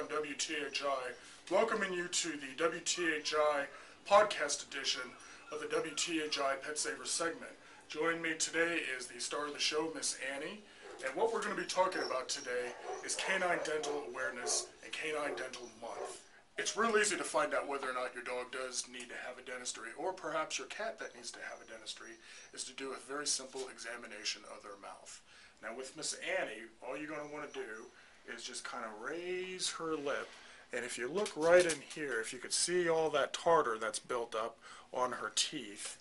on WTHI, welcoming you to the WTHI podcast edition of the WTHI Pet Saver segment. Joining me today is the star of the show, Miss Annie, and what we're going to be talking about today is Canine Dental Awareness and Canine Dental Month. It's real easy to find out whether or not your dog does need to have a dentistry, or perhaps your cat that needs to have a dentistry, is to do a very simple examination of their mouth. Now with Miss Annie, all you're going to want to do is just kind of raise her lip, and if you look right in here, if you could see all that tartar that's built up on her teeth,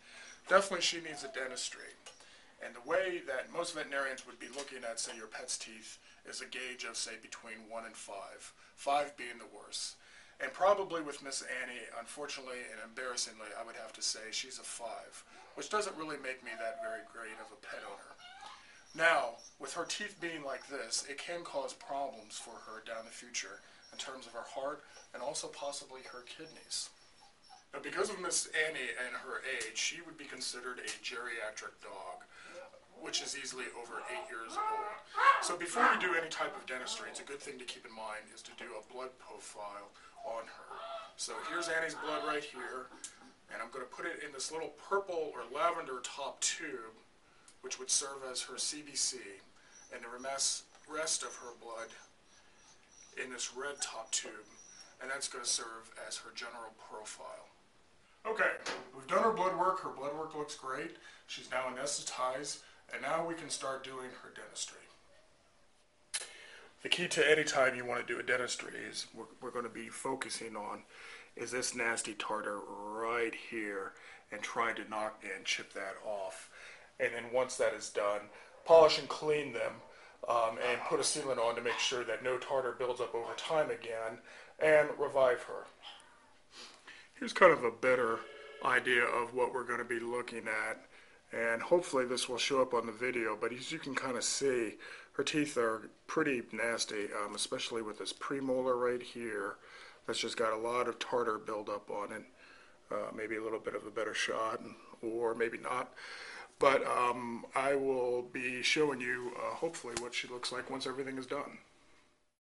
definitely she needs a dentistry. And the way that most veterinarians would be looking at, say, your pet's teeth is a gauge of, say, between 1 and 5, 5 being the worst. And probably with Miss Annie, unfortunately and embarrassingly, I would have to say she's a 5, which doesn't really make me that very great of a pet owner. Now, with her teeth being like this, it can cause problems for her down the future in terms of her heart and also possibly her kidneys. But because of Miss Annie and her age, she would be considered a geriatric dog, which is easily over 8 years old. So before we do any type of dentistry, it's a good thing to keep in mind is to do a blood profile on her. So here's Annie's blood right here, and I'm going to put it in this little purple or lavender top tube, which would serve as her CBC, and the rest of her blood in this red top tube, and that's going to serve as her general profile. Okay, we've done her blood work. Her blood work looks great. She's now anesthetized, and now we can start doing her dentistry. The key to any time you want to do a dentistry is we're going to be focusing on is this nasty tartar right here and trying to knock and chip that off. And then once that is done, polish and clean them and put a sealant on to make sure that no tartar builds up over time again, and revive her. Here's kind of a better idea of what we're going to be looking at, and hopefully this will show up on the video, but as you can kind of see, her teeth are pretty nasty, especially with this premolar right here. That's just got a lot of tartar buildup on it. Maybe a little bit of a better shot, or maybe not. But I will be showing you hopefully what she looks like once everything is done.